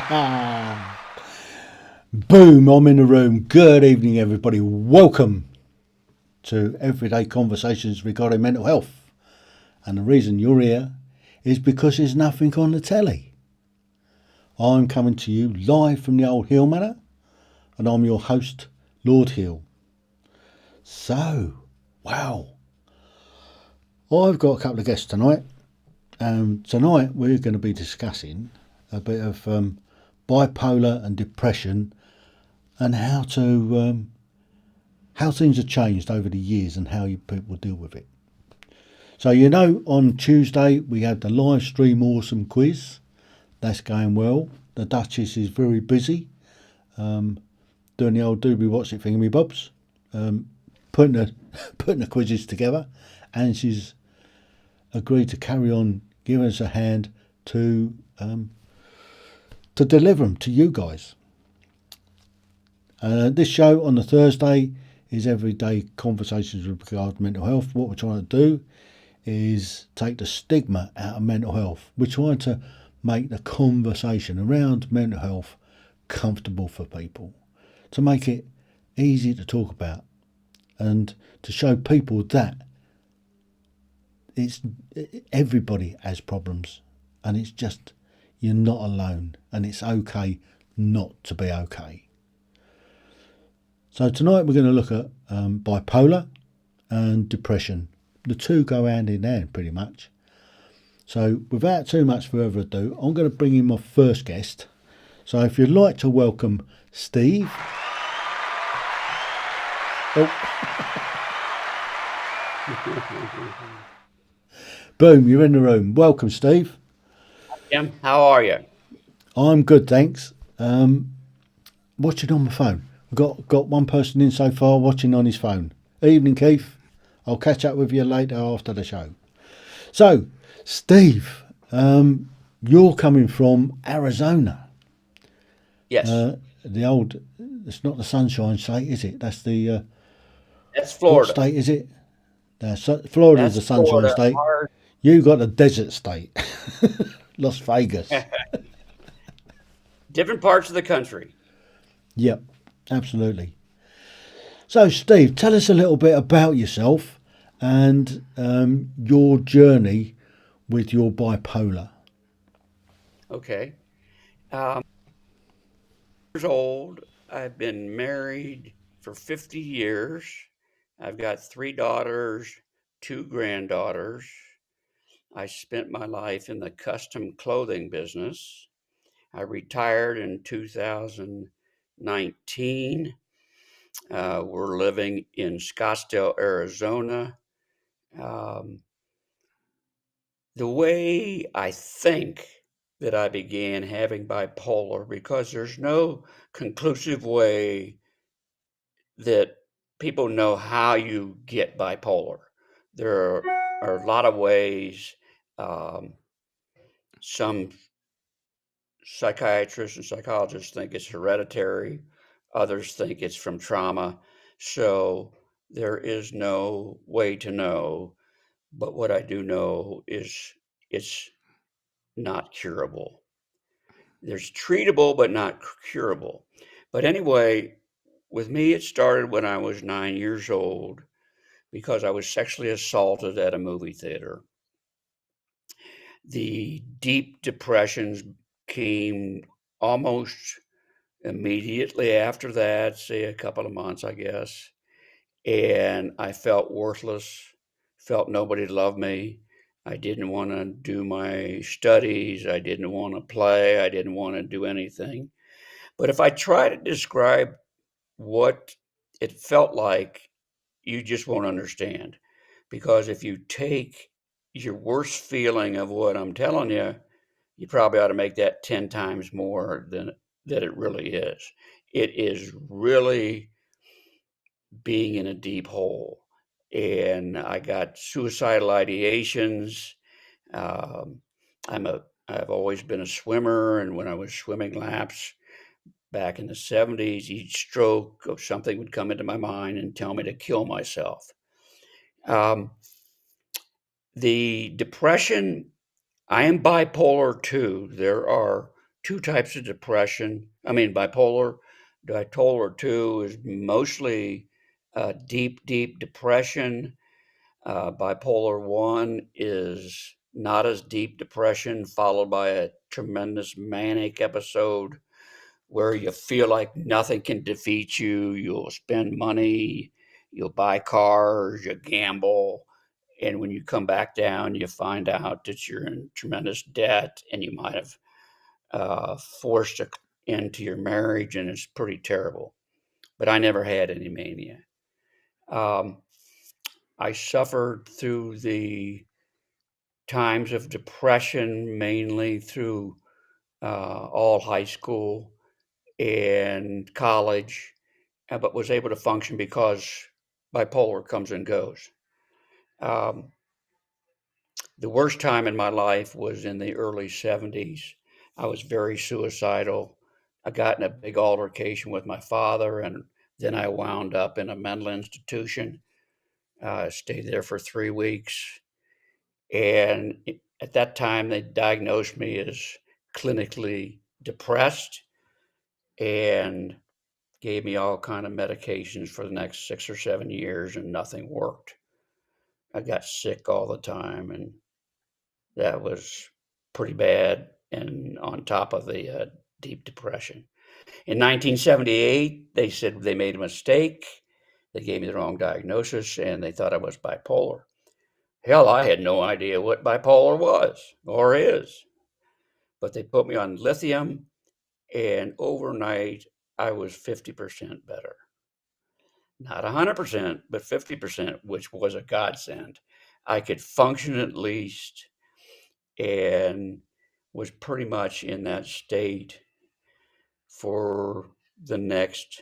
Boom, I'm in the room. Good evening, everybody. Welcome to Everyday Conversations regarding mental health. And the reason you're here is because there's nothing on the telly. I'm coming to you live from the old Heale Manor, and I'm your host, Lord Heale. So, wow, I've got a couple of guests tonight. Tonight we're going to be discussing a bit of bipolar and depression and how things have changed over the years and how people deal with it. So on Tuesday we had the live stream awesome quiz. That's going well. The Duchess is very busy doing the old doobie what's it thingy bobs, putting the quizzes together, and she's agreed to carry on giving us a hand to deliver them to you guys. This show on the Thursday is Everyday Conversations with regard to mental health. What we're trying to do is take the stigma out of mental health. We're trying to make the conversation around mental health comfortable for people, to make it easy to talk about, and to show people that everybody has problems, and it's just you're not alone, and it's okay not to be okay. So tonight we're going to look at bipolar and depression. The two go hand in hand pretty much. So without too much further ado, I'm going to bring in my first guest. So if you'd like to welcome Steve. Oh. Boom, you're in the room. Welcome, Steve. Jim, how are you? I'm good, thanks. Watching on my phone. Got one person in so far watching on his phone. Evening, Keith. I'll catch up with you later after the show. So, Steve, you're coming from Arizona. Yes. It's not the Sunshine State, is it? That's the, That's what Florida. state is it? Florida's That's the Sunshine Florida. State. You got the Desert State, Las Vegas. Different parts of the country. Yep, absolutely. So, Steve, tell us a little bit about yourself and your journey with your bipolar. Okay. Um, years old. I've been married for 50 years. I've got 3 daughters, 2 granddaughters. I spent my life in the custom clothing business. I retired in 2019. We're living in Scottsdale, Arizona. Um, the way I think that I began having bipolar, because there's no conclusive way that people know how you get bipolar. There are a lot of ways. Um, some psychiatrists and psychologists think it's hereditary, others think it's from trauma. So there is no way to know. But what I do know is it's not curable. There's treatable, but not curable. But anyway, with me, it started when I was 9 years old because I was sexually assaulted at a movie theater. The deep depressions came almost immediately after that, say a couple of months, I guess. And I felt worthless, felt nobody loved me. I didn't want to do my studies. I didn't want to play. I didn't want to do anything. But if I try to describe what it felt like, you just won't understand. Because if you take your worst feeling of what I'm telling you, you probably ought to make that 10 times more than that it really is. It is really being in a deep hole. And I got suicidal ideations. Um, I've always been a swimmer, and when I was swimming laps back in the 70s, each stroke of something would come into my mind and tell me to kill myself. Um, the depression, I am bipolar too. There are two types of depression. I mean, bipolar. Bipolar 2 is mostly deep, deep depression. Bipolar 1 is not as deep depression, followed by a tremendous manic episode where you feel like nothing can defeat you. You'll spend money, you'll buy cars, you gamble. And when you come back down, you find out that you're in tremendous debt and you might have forced an end to your marriage, and it's pretty terrible. But I never had any mania. Um, I suffered through the times of depression mainly through all high school and college, but was able to function because bipolar comes and goes. Um, the worst time in my life was in the early 70s. I was very suicidal. I got in a big altercation with my father, and then I wound up in a mental institution. Stayed there for 3 weeks. And at that time, they diagnosed me as clinically depressed and gave me all kind of medications for the next 6 or 7 years, and nothing worked. I got sick all the time, and that was pretty bad. And on top of the deep depression, in 1978, they said they made a mistake. They gave me the wrong diagnosis, and they thought I was bipolar. Hell, I had no idea what bipolar was or is, but they put me on lithium, and overnight I was 50% better. Not 100%, but 50%, which was a godsend. I could function at least and was pretty much in that state for the next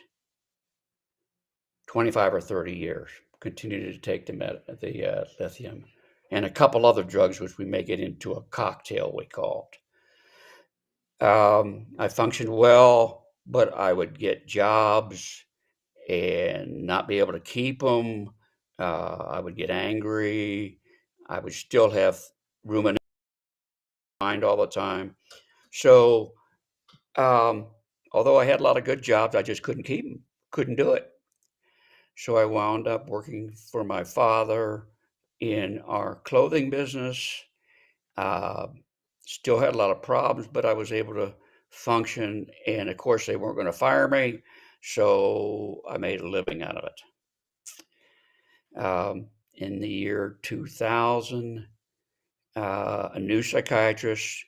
25 or 30 years. Continued to take the lithium and a couple other drugs, which we may get into a cocktail, we called. I functioned well, but I would get jobs and not be able to keep them. I would get angry. I would still have rumination in my mind all the time. So, um, although I had a lot of good jobs, I just couldn't keep them, couldn't do it. So I wound up working for my father in our clothing business. Uh, Still had a lot of problems, but I was able to function. And of course, they weren't going to fire me. So I made a living out of it. In the year 2000, a new psychiatrist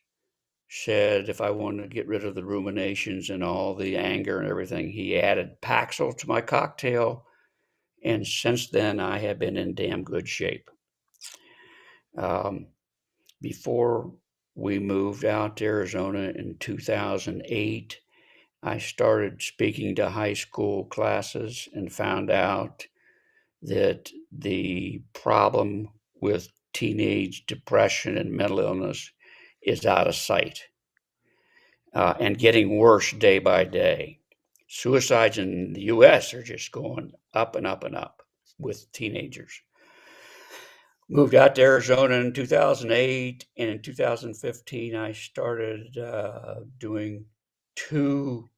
said if I wanted to get rid of the ruminations and all the anger and everything, he added Paxil to my cocktail. And since then, I have been in damn good shape. Um, Before we moved out to Arizona in 2008, I started speaking to high school classes and found out that the problem with teenage depression and mental illness is out of sight and getting worse day by day. Suicides in the US are just going up and up and up with teenagers. Moved out to Arizona in 2008, and in 2015, I started doing two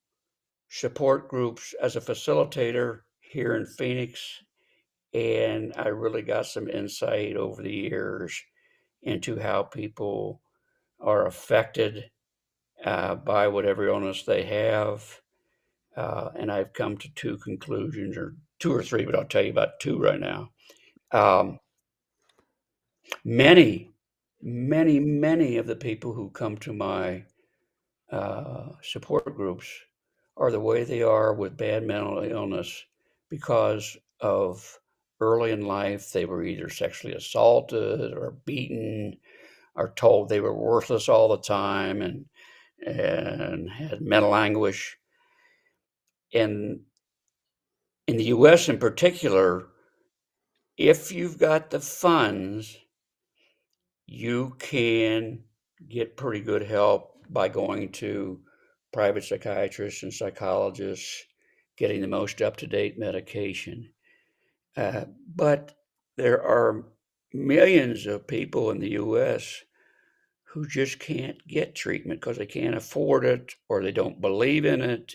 support groups as a facilitator here in Phoenix. And I really got some insight over the years into how people are affected by whatever illness they have. And I've come to two conclusions, or two or three, but I'll tell you about two right now. Um, many, many of the people who come to my support groups are the way they are with bad mental illness because of early in life they were either sexually assaulted or beaten or told they were worthless all the time and had mental anguish. And in the US in particular, if you've got the funds, you can get pretty good help by going to private psychiatrists and psychologists, getting the most up-to-date medication. But there are millions of people in the US who just can't get treatment because they can't afford it, or they don't believe in it,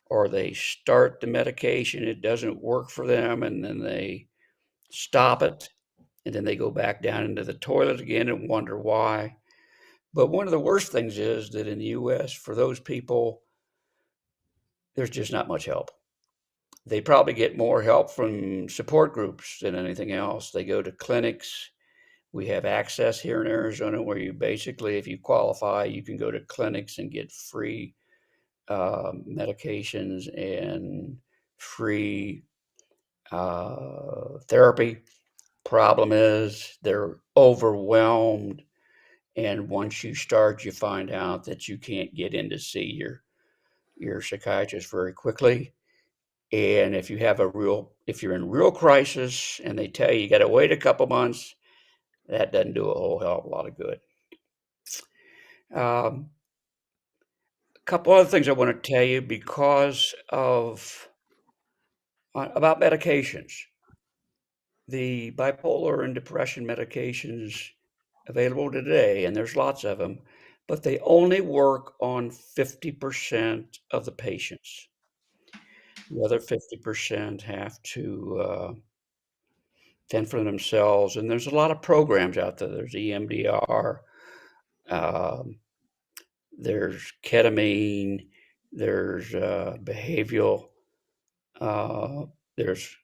or they start the medication, it doesn't work for them, and then they stop it, and then they go back down into the toilet again and wonder why. But one of the worst things is that in the US, for those people, there's just not much help. They probably get more help from support groups than anything else. They go to clinics. We have access here in Arizona where you basically, if you qualify, you can go to clinics and get free medications and free therapy. Problem is, they're overwhelmed. And once you start, you find out that you can't get in to see your psychiatrist very quickly. And if you're in real crisis and they tell you got to wait a couple months, that doesn't do a whole hell of a lot of good. A couple other things I want to tell you because of about medications. The bipolar and depression medications available today, and there's lots of them, but they only work on 50% of the patients. The other 50% have to fend for themselves. And there's a lot of programs out there. There's EMDR, um, there's ketamine, there's behavioral, uh, there's,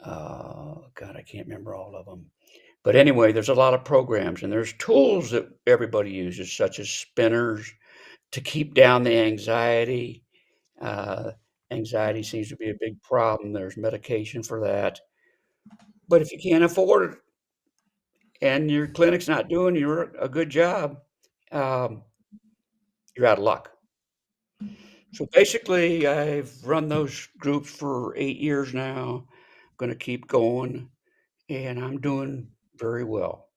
God, I can't remember all of them. But anyway, there's a lot of programs and there's tools that everybody uses, such as spinners to keep down the anxiety. Uh, Anxiety seems to be a big problem. There's medication for that. But if you can't afford it and your clinic's not doing you a good job, um, you're out of luck. So basically, I've run those groups for 8 years now. Going to keep going, and I'm doing very well.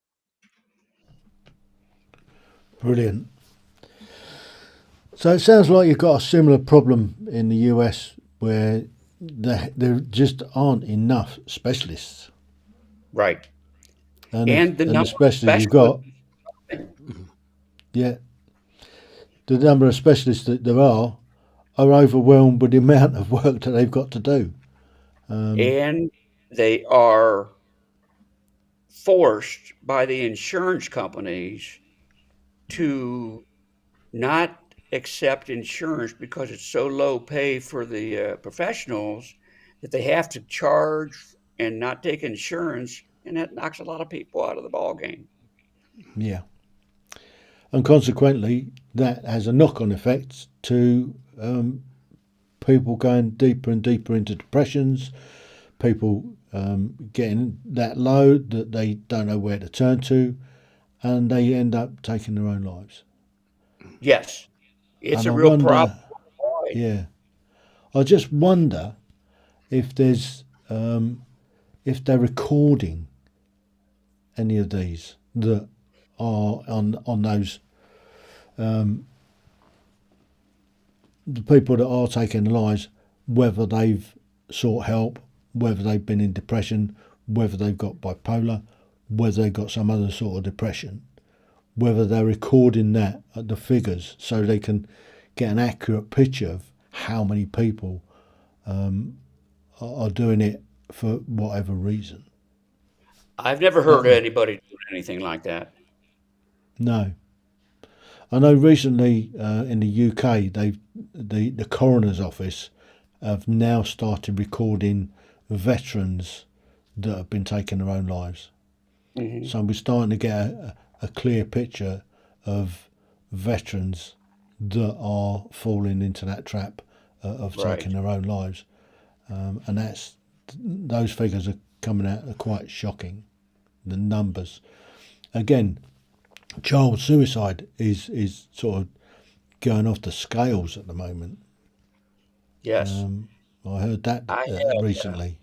Brilliant. So it sounds like you've got a similar problem in the US where there just aren't enough specialists, Right. and And the the number of specialists you've specialists, got, yeah, the number of specialists that there are overwhelmed with the amount of work that they've got to do. Um, and they are forced by the insurance companies to not accept insurance because it's so low pay for the professionals that they have to charge and not take insurance, and that knocks a lot of people out of the ball game. yeah, and consequently, that has a knock-on effect to people going deeper and deeper into depressions, people getting that low that they don't know where to turn to, and they end up taking their own lives. Yes, it's And a I real problem. wonder, yeah, I just wonder if there's if they're recording any of these that are on those the people that are taking their lives, whether they've sought help, whether they've been in depression, whether they've got bipolar, whether they've got some other sort of depression, whether they're recording that at the figures so they can get an accurate picture of how many people are doing it for whatever reason. I've never That heard of would anybody doing anything like that. no. I know recently in the UK, the coroner's office have now started recording veterans that have been taking their own lives. Hmm. So we're starting to get a clear picture of veterans that are falling into that trap of Right. taking their own lives, and those figures are coming out are quite shocking. The numbers again, child suicide is sort of going off the scales at the moment. Yes. I heard that I had recently,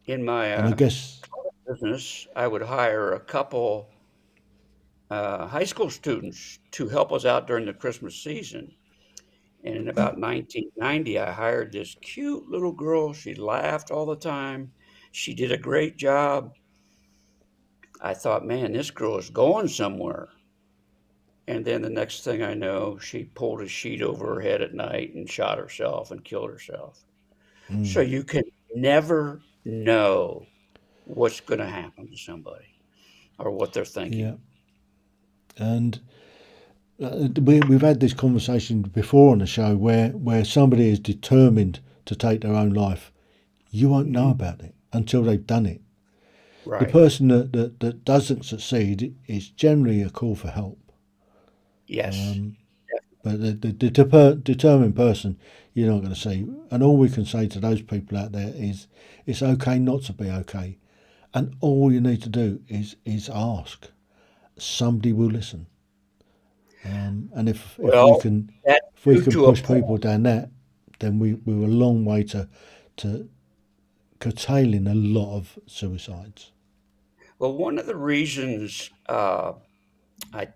in my and I guess business, I would hire a couple high school students to help us out during the Christmas season. And in about 1990, I hired this cute little girl. She laughed all the time. She did a great job. I thought, man, this girl is going somewhere. And then the next thing I know, she pulled a sheet over her head at night and shot herself and killed herself. So Mm, you can never know what's going to happen to somebody or what they're yeah. thinking. And we've had this conversation before on the show where somebody is determined to take their own life. You won't know Hmm. about it until they've done it. The Right. person that doesn't succeed is generally a call for help. Yes. But the determined person, you're not going to see. And all we can say to those people out there is it's okay not to be okay. And all you need to do is ask. Somebody will listen. And Well, that's if we true can to a push point. people down that, then we're a long way to curtailing a lot of suicides. Well, one of the reasons I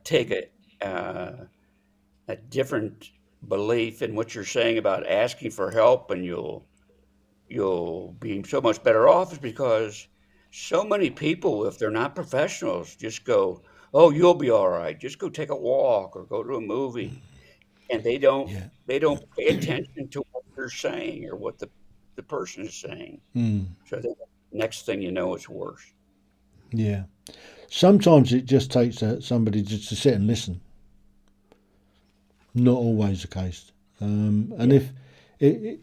take a different belief in what you're saying about asking for help and you'll be so much better off is because so many people, if they're not professionals, just go, "Oh, you'll be all right. Just go take a walk or go to a movie," and Yeah. they don't pay attention to what you're saying or what the person is saying. Mm, So the next thing you know, it's worse. yeah. Sometimes it just takes somebody just to sit and listen. Not always the case. And Yeah, i-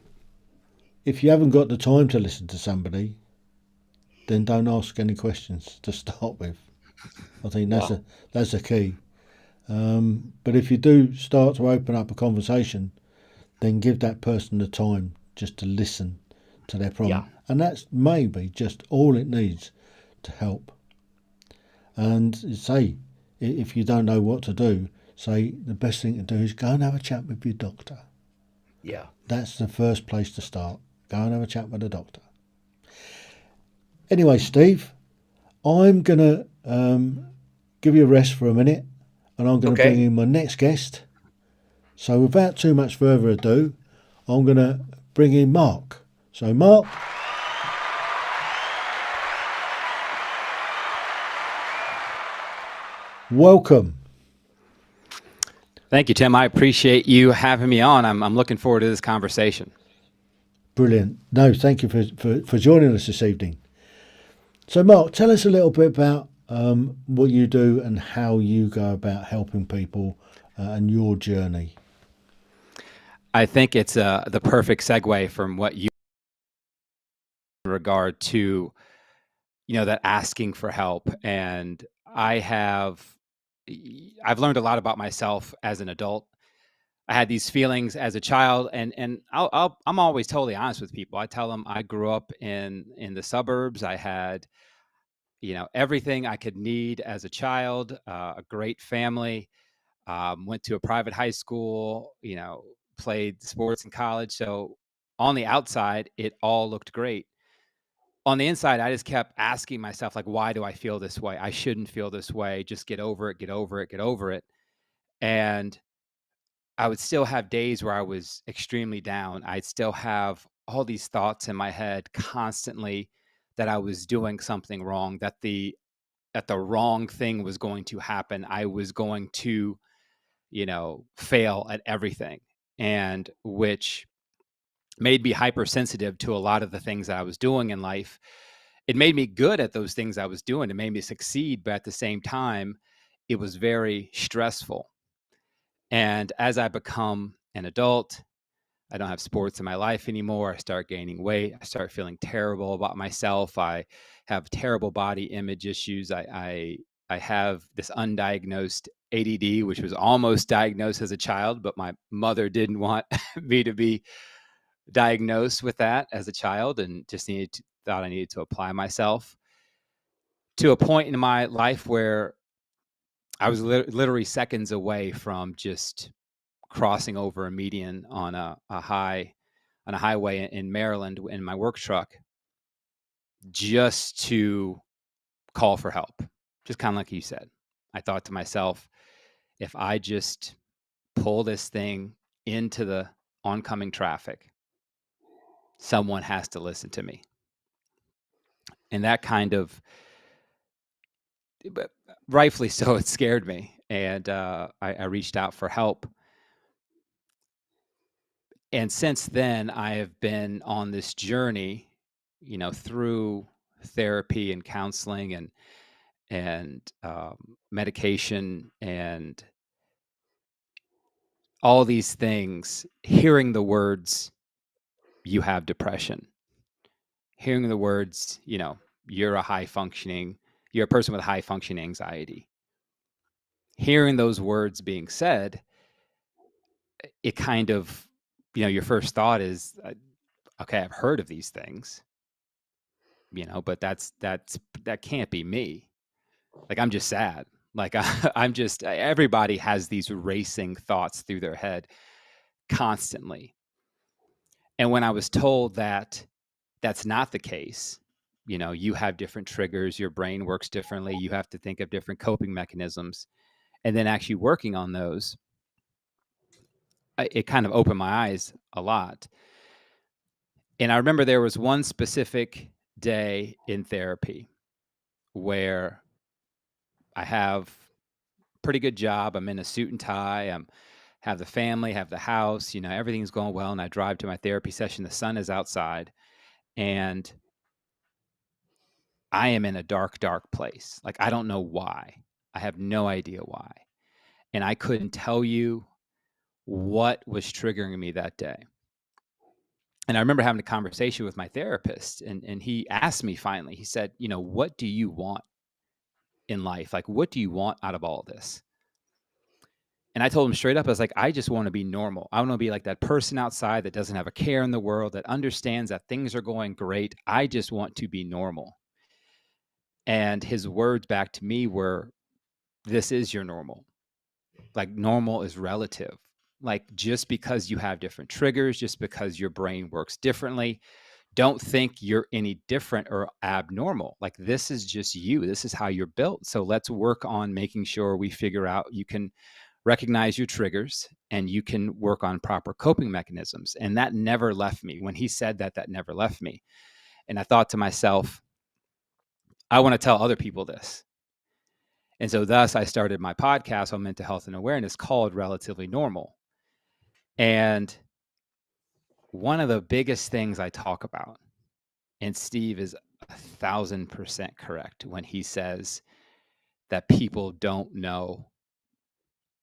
if you haven't got the time to listen to somebody, then don't ask any questions to start with. I think yeah, that's a key. But if you do start to open up a conversation, then give that person the time just to listen to their yeah, problem, and that's maybe just all it needs to help. And say, if you don't know what to do, say the best thing to do is go and have a chat with your doctor. yeah. That's the first place to start. Go and have a chat with the doctor. Anyway, Steve, I'm gonna give you a rest for a minute, and I'm going to bring Okay. in my next guest. So, without too much further ado, I'm going to bring in Mark. So, Mark, welcome. Thank you, Tim. I appreciate you having me on. I'm looking forward to this conversation. Brilliant. No, thank you for joining us this evening. So, Mark, tell us a little bit about what you do and how you go about helping people and your journey. I think it's the perfect segue from what you in regard to that asking for help. And I have I've learned a lot about myself as an adult. I had these feelings as a child, and I'm always totally honest with people. I tell them I grew up in the suburbs. I had everything I could need as a child, a great family. Went to a private high school, played sports in college. So on the outside, it all looked great. On the inside, I just kept asking myself, like, why do I feel this way? I shouldn't feel this way. Just get over it, get over it, get over it. And I would still have days where I was extremely down. I'd still have all these thoughts in my head constantly that I was doing something wrong, that the wrong thing was going to happen. I was going to fail at everything, and which made me hypersensitive to a lot of the things that I was doing in life. It made me good at those things I was doing. It made me succeed, but at the same time, it was very stressful. And as I become an adult, I don't have sports in my life anymore. I start gaining weight. I start feeling terrible about myself. I have terrible body image issues. I have this undiagnosed ADD, which was almost diagnosed as a child, but my mother didn't want me to be diagnosed with that as a child, and just thought I needed to apply myself to a point in my life where I was literally seconds away from just crossing over a median on a highway in Maryland in my work truck, just to call for help. Just kind of like you said. I thought to myself, if I just pull this thing into the oncoming traffic, someone has to listen to me. And that kind of, but rightfully so, it scared me. and I reached out for help. And since then, I have been on this journey, through therapy and counseling and medication and all these things, hearing the words, you have depression, hearing the words, you're a person with high functioning anxiety. Hearing those words being said, it kind of, your first thought is, okay, I've heard of these things, but that can't be me. Like, I'm just sad. Like, everybody has these racing thoughts through their head constantly. And when I was told that that's not the case, you have different triggers, your brain works differently, you have to think of different coping mechanisms, and then actually working on those, it kind of opened my eyes a lot. And I remember there was one specific day in therapy where I have a pretty good job. I'm in a suit and tie. Have the family, have the house, everything's going well. And I drive to my therapy session. The sun is outside and I am in a dark, dark place. Like, I don't know why. I have no idea why. And I couldn't tell you what was triggering me that day. And I remember having a conversation with my therapist, and he asked me finally, he said, what do you want in life? Like, what do you want out of all of this? And I told him straight up, I was like, I just want to be normal. I want to be like that person outside that doesn't have a care in the world, that understands that things are going great. I just want to be normal. And his words back to me were, this is your normal. Like, normal is relative. Like, just because you have different triggers, just because your brain works differently, don't think you're any different or abnormal. Like, this is just you. This is how you're built. So let's work on making sure we figure out, you can recognize your triggers and you can work on proper coping mechanisms. And that never left me. When he said that, that never left me. And I thought to myself, I want to tell other people this. And so thus I started my podcast on mental health and awareness called Relatively Normal. And one of the biggest things I talk about, and Steve is 1,000% correct when he says that people don't know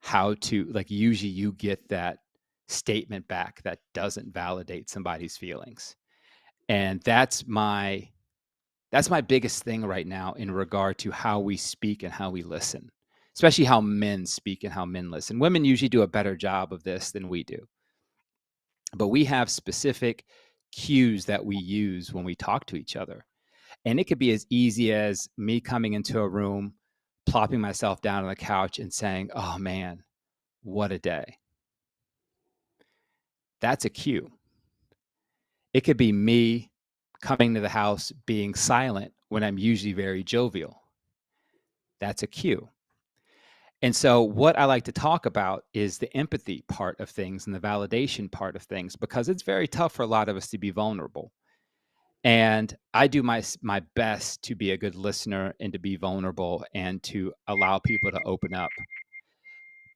how to, like, usually you get that statement back that doesn't validate somebody's feelings. And that's my biggest thing right now in regard to how we speak and how we listen, especially how men speak and how men listen. Women usually do a better job of this than we do. But we have specific cues that we use when we talk to each other. And it could be as easy as me coming into a room, plopping myself down on the couch and saying, oh man, what a day. That's a cue. It could be me coming to the house being silent when I'm usually very jovial. That's a cue. And so what I like to talk about is the empathy part of things and the validation part of things, because it's very tough for a lot of us to be vulnerable. And I do my best to be a good listener and to be vulnerable and to allow people to open up,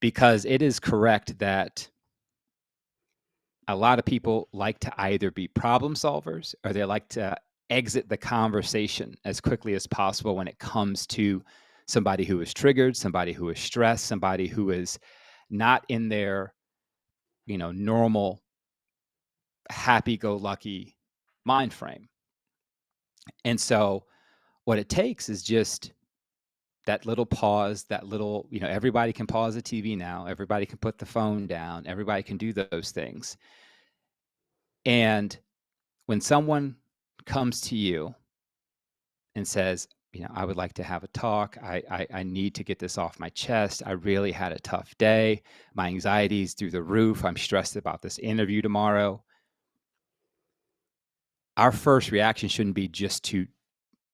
because it is correct that a lot of people like to either be problem solvers or they like to exit the conversation as quickly as possible when it comes to somebody who is triggered, somebody who is stressed, somebody who is not in their, normal, happy-go-lucky mind frame. And so what it takes is just that little pause, that little, everybody can pause the TV now. Everybody can put the phone down. Everybody can do those things. And when someone comes to you and says, I would like to have a talk. I need to get this off my chest. I really had a tough day. My anxiety's through the roof. I'm stressed about this interview tomorrow. Our first reaction shouldn't be just to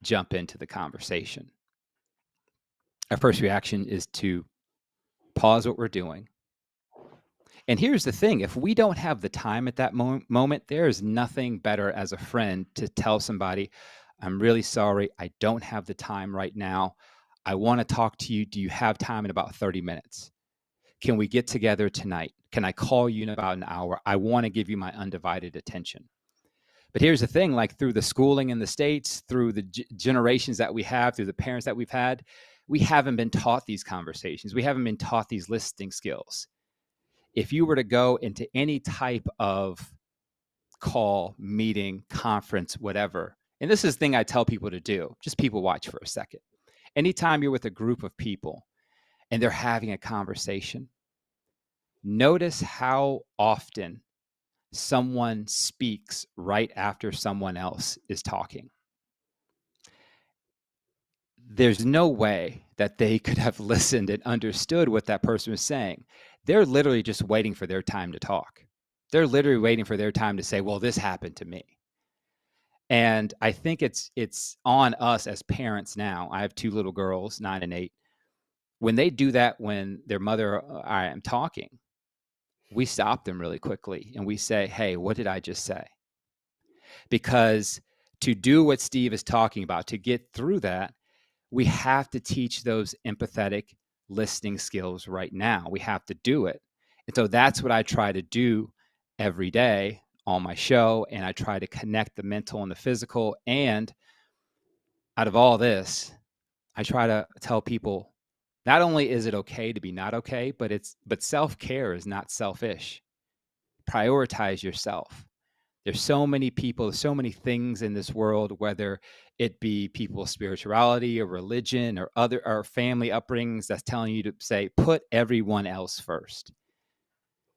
jump into the conversation. Our first reaction is to pause what we're doing. And here's the thing, if we don't have the time at that moment, there is nothing better as a friend to tell somebody, I'm really sorry, I don't have the time right now. I want to talk to you. Do you have time in about 30 minutes? Can we get together tonight? Can I call you in about an hour? I want to give you my undivided attention. But here's the thing, like through the schooling in the States, through the generations that we have, through the parents that we've had, we haven't been taught these conversations. We haven't been taught these listening skills. If you were to go into any type of call, meeting, conference, whatever, and this is the thing I tell people to do, just people watch for a second. Anytime you're with a group of people and they're having a conversation, notice how often someone speaks right after someone else is talking. There's no way that they could have listened and understood what that person was saying. They're literally just waiting for their time to talk. They're literally waiting for their time to say, well, this happened to me. And I think it's on us as parents now. I have 2 little girls, 9 and 8. When they do that, when their mother, I am talking, we stop them really quickly and we say, hey, what did I just say? Because to do what Steve is talking about, to get through that, we have to teach those empathetic listening skills right now. We have to do it. And so that's what I try to do every day on my show. And I try to connect the mental and the physical. And out of all this, I try to tell people, not only is it okay to be not okay, but self-care is not selfish. Prioritize yourself. There's so many people, so many things in this world, whether it be people's spirituality or religion or other or family upbringings that's telling you to say, put everyone else first.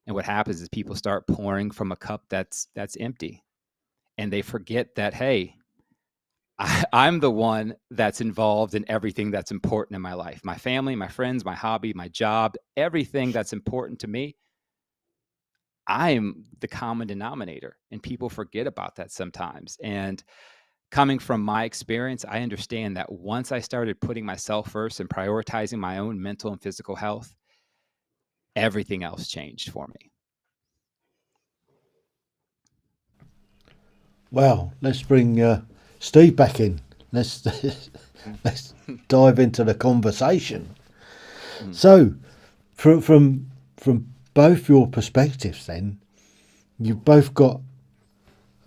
And what happens is people start pouring from a cup that's empty. And they forget that, hey, I'm the one that's involved in everything that's important in my life. My family, my friends, my hobby, my job, everything that's important to me. I'm the common denominator, and people forget about that sometimes. And coming from my experience, I understand that once I started putting myself first and prioritizing my own mental and physical health, everything else changed for me. Well, let's bring Steve back in. Let's let's dive into the conversation. So, from both your perspectives, then you've both got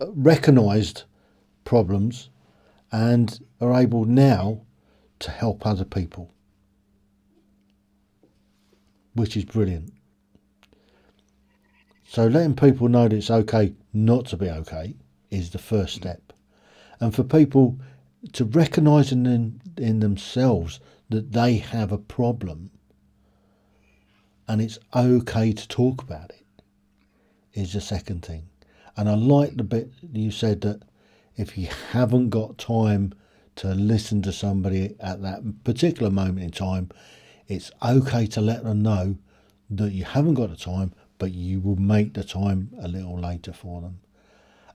recognised problems and are able now to help other people, which is brilliant. So letting people know that it's okay not to be okay is the first step. And for people to recognise in themselves that they have a problem and it's okay to talk about it is the second thing. And I like the bit you said that if you haven't got time to listen to somebody at that particular moment in time, it's okay to let them know that you haven't got the time, but you will make the time a little later for them.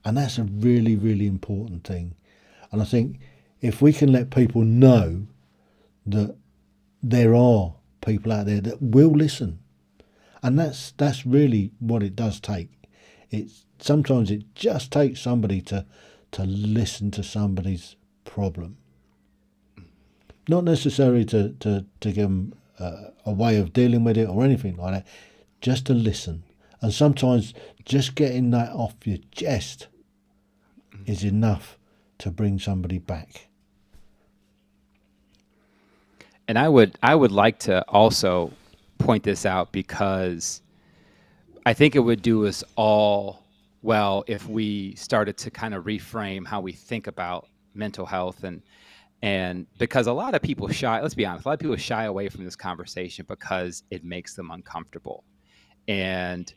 And that's a really, really important thing. And I think if we can let people know that there are people out there that will listen, and that's really what it does take. Sometimes it just takes somebody to listen to somebody's problem. Not necessarily to give them a way of dealing with it or anything like that, just to listen. And sometimes just getting that off your chest is enough to bring somebody back. And I would like to also point this out because I think it would do us all well if we started to kind of reframe how we think about mental health and because a lot of people let's be honest, a lot of people shy away from this conversation because it makes them uncomfortable. And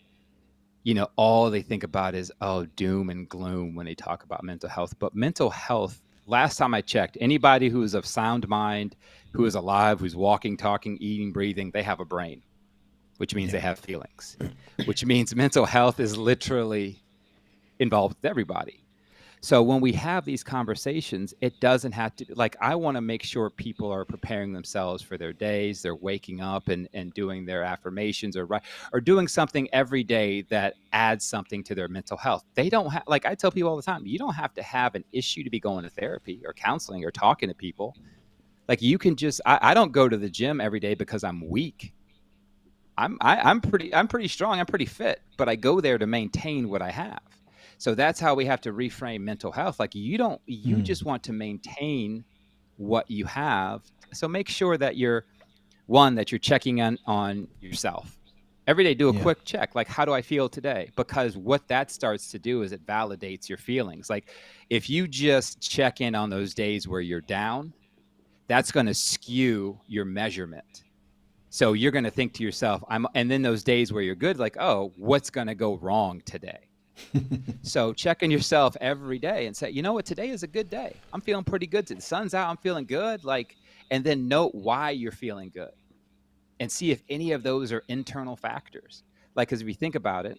all they think about is, doom and gloom when they talk about mental health. But mental health, last time I checked, anybody who is of sound mind, who is alive, who's walking, talking, eating, breathing, they have a brain, which means they have feelings, which means mental health is literally involved with everybody. So when we have these conversations, it doesn't have to, like, I want to make sure people are preparing themselves for their days. They're waking up and doing their affirmations or doing something every day that adds something to their mental health. They don't have, like I tell people all the time, you don't have to have an issue to be going to therapy or counseling or talking to people. Like you can just, I don't go to the gym every day because I'm weak. I'm pretty strong. I'm pretty fit, but I go there to maintain what I have. So that's how we have to reframe mental health. Like you just want to maintain what you have. So make sure that that you're checking on yourself every day. Do a Yeah. quick check. Like, how do I feel today? Because what that starts to do is it validates your feelings. Like if you just check in on those days where you're down, that's going to skew your measurement. So you're going to think to yourself, and then those days where you're good, like, oh, what's going to go wrong today? So check in yourself every day and say, you know what, today is a good day. I'm feeling pretty good. The sun's out. I'm feeling good. Like, and then note why you're feeling good and see if any of those are internal factors. Like, because if you think about it,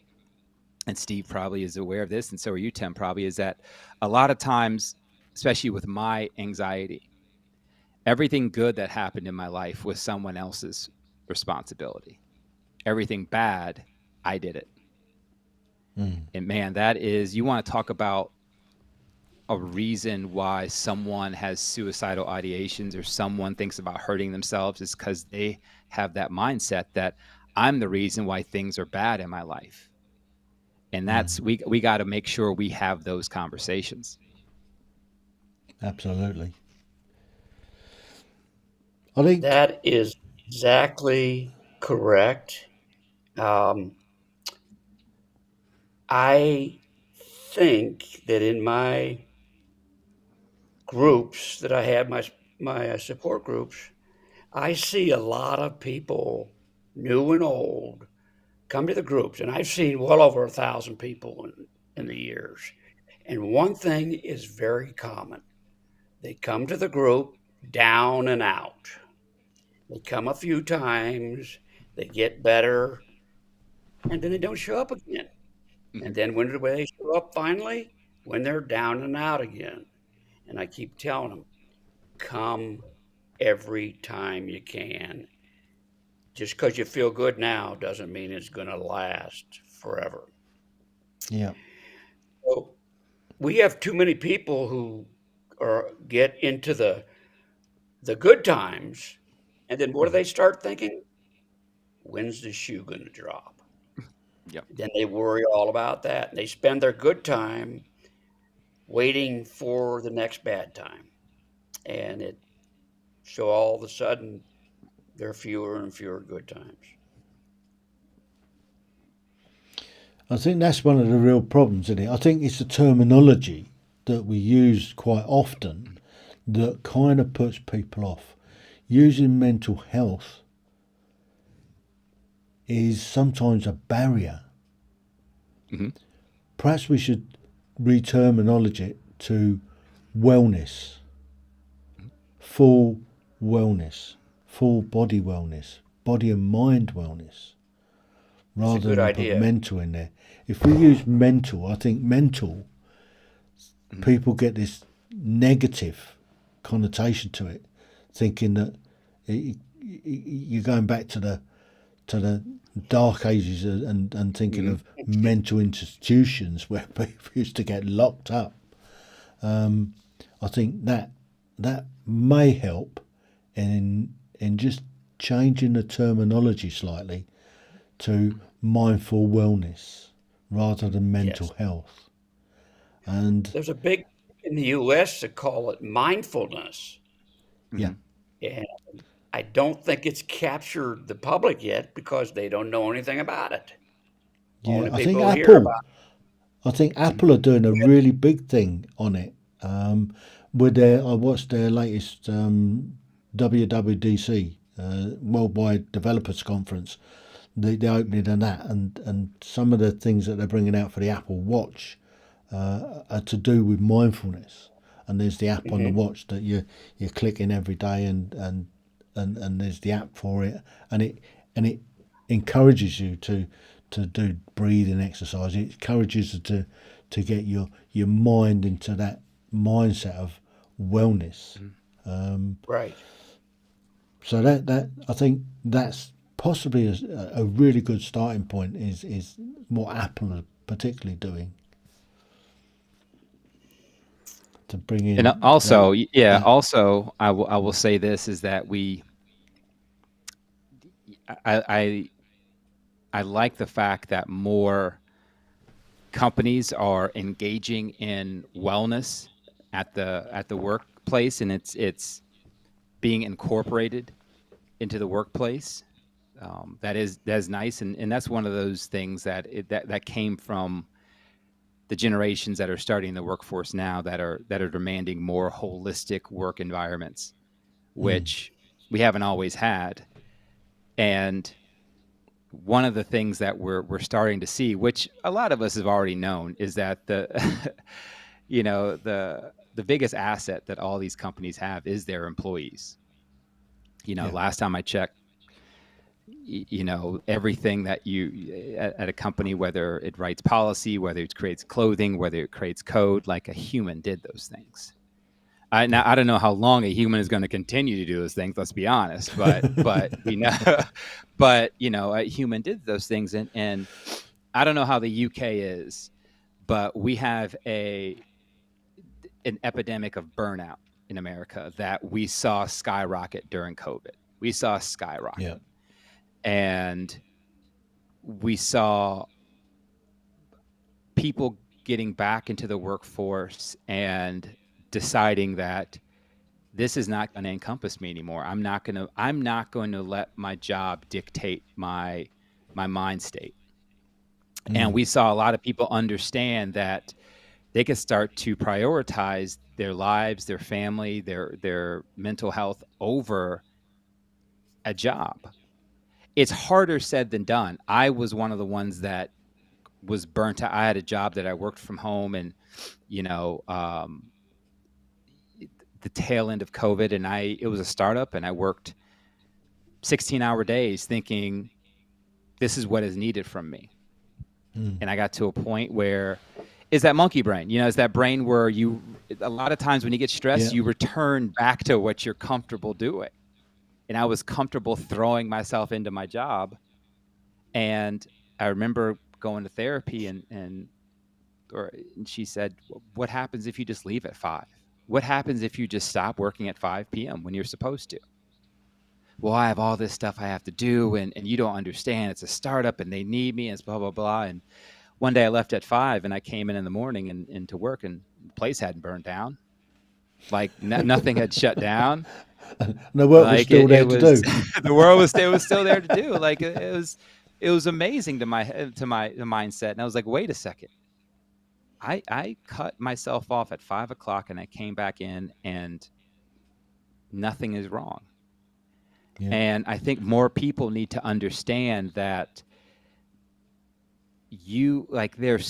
and Steve probably is aware of this, and so are you, Tim, probably, is that a lot of times, especially with my anxiety, everything good that happened in my life was someone else's responsibility. Everything bad, I did it. And man, you want to talk about a reason why someone has suicidal ideations or someone thinks about hurting themselves is because they have that mindset that I'm the reason why things are bad in my life. And that's, we got to make sure we have those conversations. Absolutely. I think That is exactly correct. I think that in my groups that I have, my support groups, I see a lot of people, new and old, come to the groups, and I've seen well over 1,000 people in the years. And one thing is very common: they come to the group down and out. They come a few times, they get better, and then they don't show up again. And then when do they show up finally? When they're down and out again. And I keep telling them, come every time you can. Just because you feel good now doesn't mean it's going to last forever. yeah. So we have too many people who get into the good times, and then what do they start thinking? When's the shoe going to drop? Yep. Then they worry all about that. They spend their good time waiting for the next bad time, and so all of a sudden there are fewer and fewer good times. I think that's one of the real problems, isn't it? I think it's the terminology that we use quite often that kind of puts people off. Using mental health is sometimes a barrier. Mm-hmm. Perhaps we should re-terminology it to wellness, full wellness, full body wellness, body and mind wellness, It's a rather good than put idea. mental in there. If we use mental, I think mental, people get this negative connotation to it, thinking that you're going back to the dark ages and thinking of mental institutions where people used to get locked up. I think that may help in just changing the terminology slightly to mindful wellness rather than mental Yes. health. And There's a big in the US that call it mindfulness. yeah, And I don't think it's captured the public yet because they don't know anything about it. yeah, Only people hear about I think Apple are doing a really big thing on it. With I watched their latest WWDC, Worldwide Developers Conference, the opening and that, and some of the things that they're bringing out for the Apple Watch are to do with mindfulness. And there's the app on the it. watch that you're clicking every day, and there's the app for it, and it encourages you to do breathing exercise. It encourages you to get your mind into that mindset of wellness. Right. So that I think that's possibly a really good starting point is what Apple are particularly doing. to bring in And that. also, yeah, Yeah, also, I will say this is that I I like the fact that more companies are engaging in wellness at the workplace, and it's being incorporated into the workplace. That is nice, and that's one of those things that came from the generations that are starting the workforce now that are demanding more holistic work environments, which we haven't always had. And one of the things that we're starting to see, which a lot of us have already known, is that the the biggest asset that all these companies have is their employees. yeah, Last time I checked, everything that you at a company, whether it writes policy, whether it creates clothing, whether it creates code, like a human did those things. Now I don't know how long a human is going to continue to do those things. Let's be honest, but but a human did those things, and I don't know how the UK is, but we have an epidemic of burnout in America that we saw skyrocket during COVID. We saw yeah, skyrocket, and we saw people getting back into the workforce and deciding that this is not going to encompass me anymore. I'm not going to let my job dictate my mind state. And we saw a lot of people understand that they could start to prioritize their lives, their family, their mental health over a job. It's harder said than done. I was one of the ones that was burnt out. I had a job that I worked from home, and you know, um, the tail end of COVID, and it was a startup, and I worked 16-hour days, thinking this is what is needed from me. And I got to a point where is that monkey brain. It's that brain where a lot of times when you get stressed, yeah, you return back to what you're comfortable doing. And I was comfortable throwing myself into my job. And I remember going to therapy, and she said, "What happens if you just leave at 5? What happens if you just stop working at 5 p.m. when you're supposed to?" Well, I have all this stuff I have to do, and you don't understand. It's a startup, and they need me, and it's blah blah blah. And one day I left at 5, and I came in the morning and to work, and the place hadn't burned down. Like nothing had shut down. the work was Like still it there to was do. the world was still there to do. Like it was amazing to my mindset. And I was like, wait a second. I cut myself off at 5 o'clock, and I came back in, and nothing is wrong. Yeah, And I think more people need to understand that there's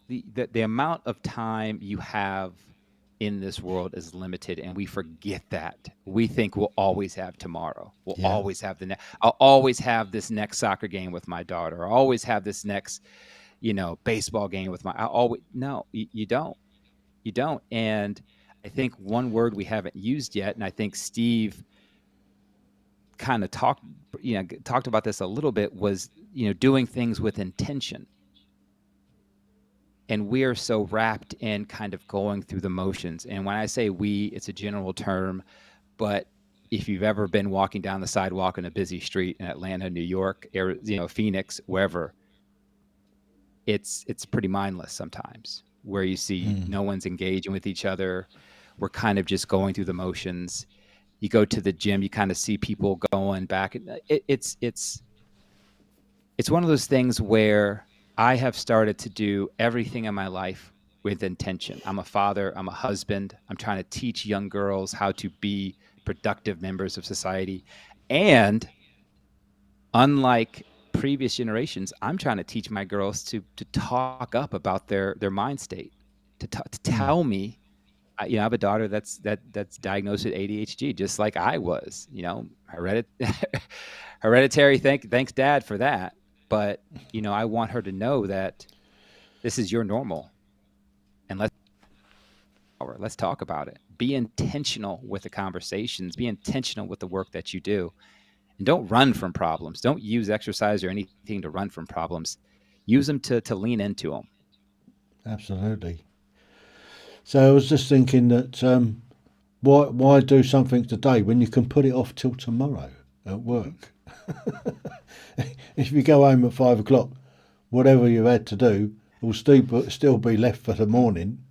the amount of time you have in this world is limited, and we forget that. We think we'll always have tomorrow. We'll yeah, always have I'll always have this next soccer game with my daughter. I'll always have this next, baseball game with I always no, you don't. You don't. And I think one word we haven't used yet, and I think Steve kind of talked about this a little bit, was doing things with intention. And we are so wrapped in kind of going through the motions. And when I say we, it's a general term, but if you've ever been walking down the sidewalk in a busy street in Atlanta, New York, Phoenix, wherever, it's pretty mindless sometimes, where you see no one's engaging with each other. We're kind of just going through the motions. You go to the gym, you kind of see people going back. It's one of those things where I have started to do everything in my life with intention. I'm a father, I'm a husband. I'm trying to teach young girls how to be productive members of society. And unlike previous generations, I'm trying to teach my girls to talk up about their mind state, to tell me. I have a daughter that's diagnosed with ADHD, just like I was. Hereditary. Thanks, Dad, for that. But I want her to know that this is your normal, and let's talk about it. Be intentional with the conversations. Be intentional with the work that you do, and don't run from problems. Don't use exercise or anything to run from problems. Use them to lean into them. absolutely. So I was just thinking that why do something today when you can put it off till tomorrow at work? If you go home at 5 o'clock, whatever you had to do will still be left for the morning.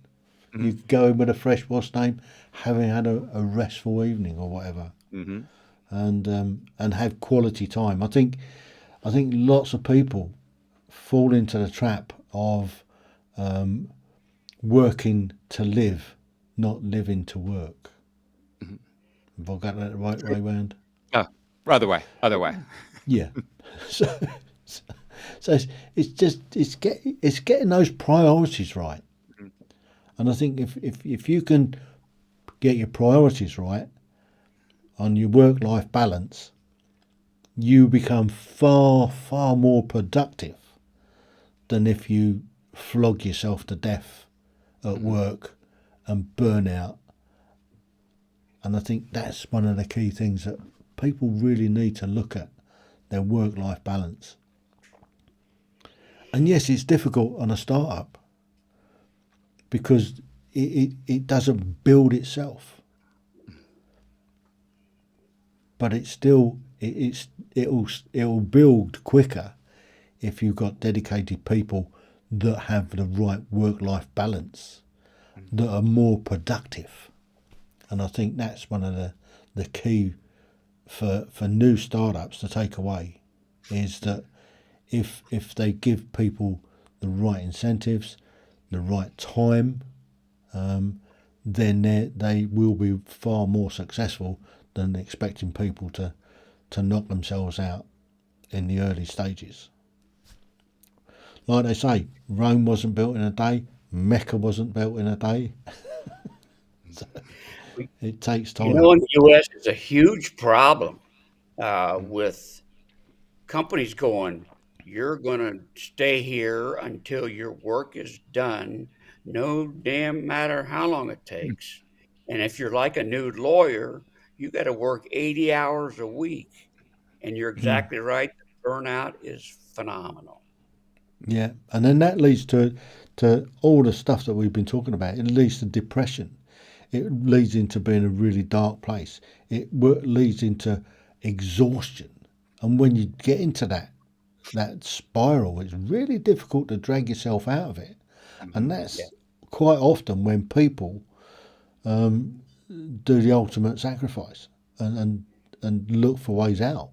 Mhm. You go in with a fresh wash name, having had a restful evening or whatever, Mhm. and have quality time. I think lots of people fall into the trap of working to live, not living to work. Mhm. Have I got that the right way round? Oh, other way, other way. Yeah. So, so it's getting those priorities right. Mhm. And I think if you can get your priorities right on your work life balance, you become far more productive than if you flog yourself to death at Mhm. work and burn out. And I think that's one of the key things that people really need to look at, their work life balance. And yes, it's difficult on a startup because it doesn't build itself, but it'll build quicker if you've got dedicated people that have the right work life balance, Mhm. that are more productive. And I think that's one of the key for new startups to take away is that if they give people the right incentives, the right time, then they will be far more successful than expecting people to knock themselves out in the early stages. Like they say, Rome wasn't built in a day, Mecca wasn't built in a day. It takes You know, time. in the U.S., it's a huge problem with companies going, you're going to stay here until your work is done, no damn matter how long it takes. And if you're like a new lawyer, you got to work 80 hours a week. And you're Mm. exactly right. Burnout is phenomenal. Yeah, and then that leads to all the stuff that we've been talking about. It leads to depression. It leads into being a really dark place. Leads into exhaustion. And when you get into that spiral, it's really difficult to drag yourself out of it. And Mhm. Yeah. that's quite often when people do the ultimate sacrifice and look for ways out.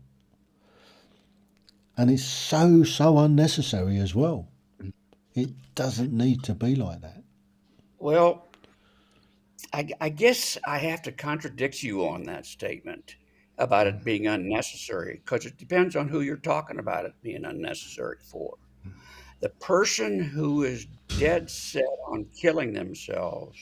And it's so unnecessary as well. Mhm. It doesn't need to be like that. Well, I guess I have to contradict you on that statement about it being unnecessary because it depends on who you're talking about it being unnecessary for. The person who is dead set on killing themselves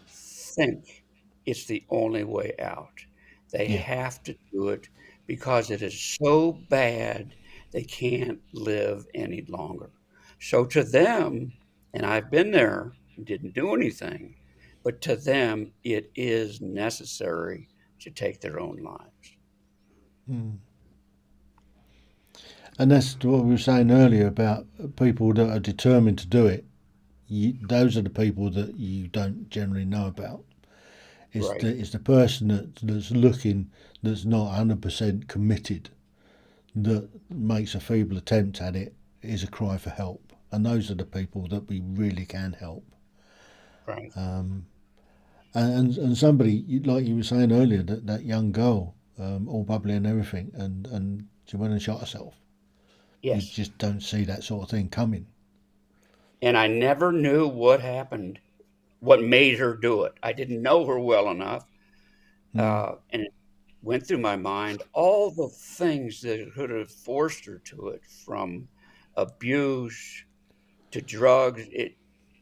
think it's the only way out. They Yeah. have to do it because it is so bad they can't live any longer. So to them, and I've been there, didn't do anything, but to them, it is necessary to take their own lives. Mm. And that's what we were saying earlier about people that are determined to do it. Those are the people that you don't generally know about. Right. It's the person that's looking, that's not 100% committed, that makes a feeble attempt at it, is a cry for help. And those are the people that we really can help. Right. And somebody, like you were saying earlier, that young girl, all bubbly and everything, and she went and shot herself. You Yes. just don't see that sort of thing coming. And I never knew what happened, what made her do it. I didn't know her well enough. Mm. And it went through my mind all the things that could have forced her to it, from abuse to drugs.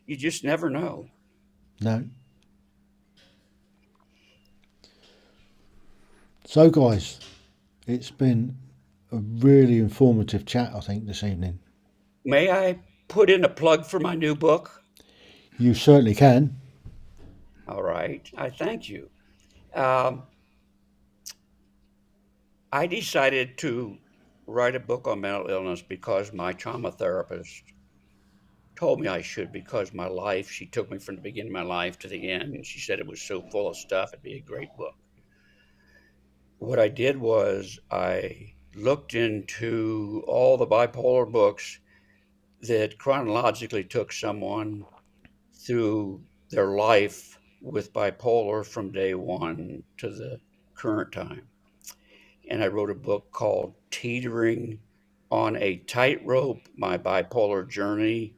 You just never know. No. So, guys, it's been a really informative chat, I think, this evening. May I put in a plug for my new book? You certainly can. All right, I thank you. Um, I decided to write a book on mental illness because my trauma therapist told me I should because my life, she took me from the beginning of my life to the end, and she said it was so full of stuff, it'd be a great book. What I did was I looked into all the bipolar books that chronologically took someone through their life with bipolar from day one to the current time. And I wrote a book called Teetering on a Tightrope: My Bipolar Journey.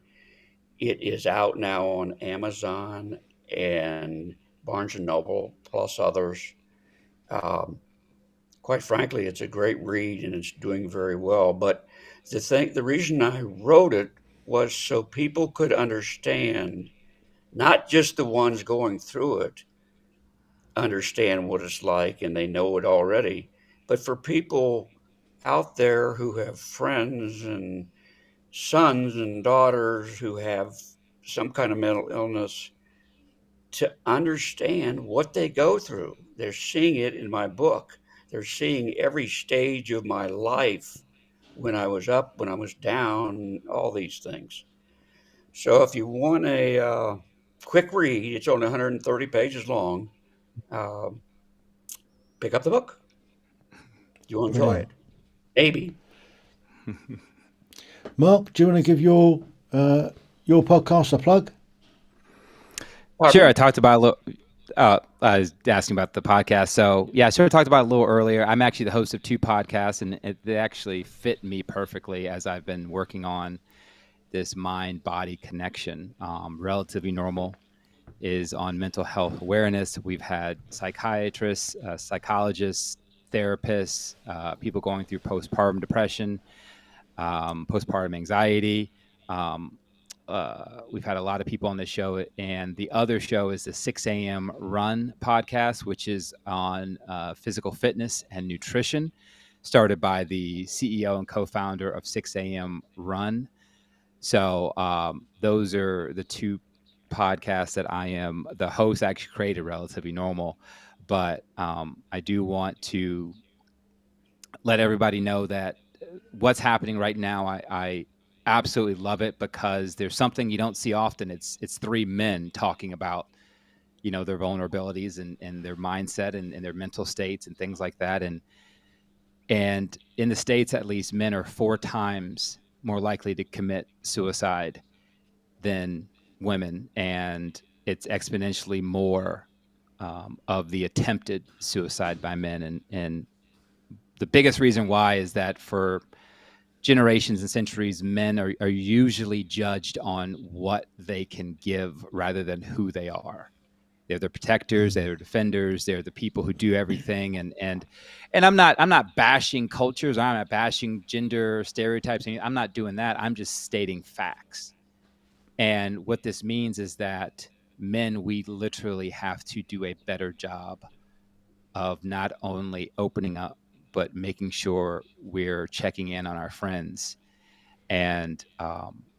It is out now on Amazon and Barnes and Noble, plus others. Um, Quite frankly, it's a great read and it's doing very well. But the reason I wrote it was so people could understand, not just the ones going through it, understand what it's like and they know it already, but for people out there who have friends and sons and daughters who have some kind of mental illness to understand what they go through. They're seeing it in my book. They're seeing every stage of my life, when I was up, when I was down, all these things. So if you want a quick read, it's only 130 pages long. Uh, Pick up the book. You'll enjoy Brilliant. it. Maybe. Mark, do you want to give your podcast a plug? Pardon Sure. me? I talked about a little. I was asking about the podcast. So yeah, sure. I talked about it a little earlier. I'm actually the host of 2 podcasts, and they actually fit me perfectly as I've been working on this mind-body connection. Relatively Normal is on mental health awareness. We've had psychiatrists, psychologists, therapists, people going through postpartum depression, postpartum anxiety. Um, we've had a lot of people on this show, and the other show is the 6 a.m. Run podcast, which is on physical fitness and nutrition, started by the CEO and co-founder of 6 a.m. Run. So those are the 2 podcasts that I am the host. I actually created Relatively Normal, but I do want to let everybody know that what's happening right now, I absolutely love it, because there's something you don't see often. It's 3 men talking about, their vulnerabilities and their mindset and their mental states and things like that. And in the States, at least, men are 4 times more likely to commit suicide than women, and it's exponentially more of the attempted suicide by men. And the biggest reason why is that for generations and centuries, men are usually judged on what they can give rather than who they are. They're the protectors, they're the defenders, they're the people who do everything. And I'm not bashing cultures, I'm not bashing gender stereotypes. I'm not doing that. I'm just stating facts. And what this means is that men, we literally have to do a better job of not only opening up, but making sure we're checking in on our friends and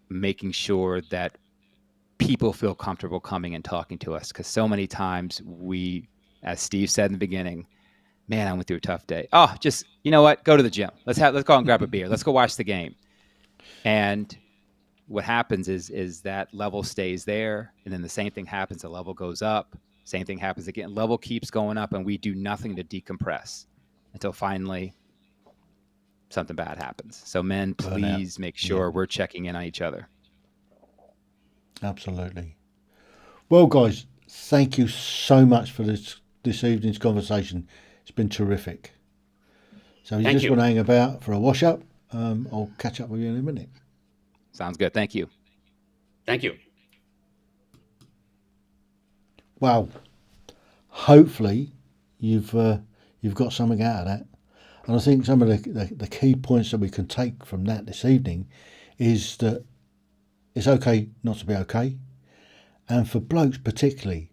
making sure that people feel comfortable coming and talking to us. Because so many times we, as Steve said in the beginning, man, I went through a tough day. Oh, just, you know what? Go to the gym. Let's go out and grab a beer. Let's go watch the game. And what happens is that level stays there, and then the same thing happens. The level goes up. Same thing happens again. Level keeps going up, and we do nothing to decompress until finally something bad happens. So men, please make sure we're checking in on each other. Absolutely. Well, guys, thank you so much for this evening's conversation. It's been terrific. So if you Thank just you. want to hang about for a wash up, I'll catch up with you in a minute. Sounds good. Thank you. Thank you. Well, hopefully you've got something out of that. And I think some of the key points that we can take from that this evening is that it's okay not to be okay. And for blokes particularly,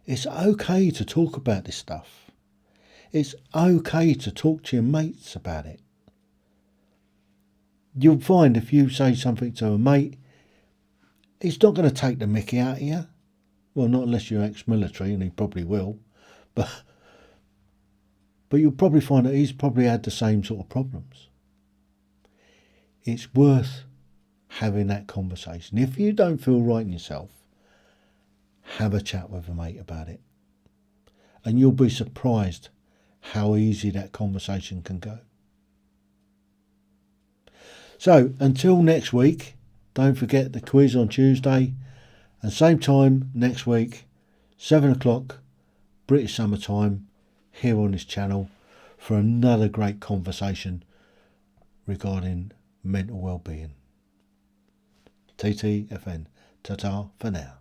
it's okay to talk about this stuff. It's okay to talk to your mates about it. You'll find if you say something to a mate, he's not going to take the mickey out of you. Well, not unless you're ex-military, and he probably will. But you'll probably find that he's probably had the same sort of problems. It's worth having that conversation. If you don't feel right in yourself, have a chat with a mate about it. And you'll be surprised how easy that conversation can go. So, until next week, don't forget the quiz on Tuesday, and same time next week, 7 o'clock, British Summer Time, here on this channel, for another great conversation regarding mental well-being. TTFN. Ta-ta for now.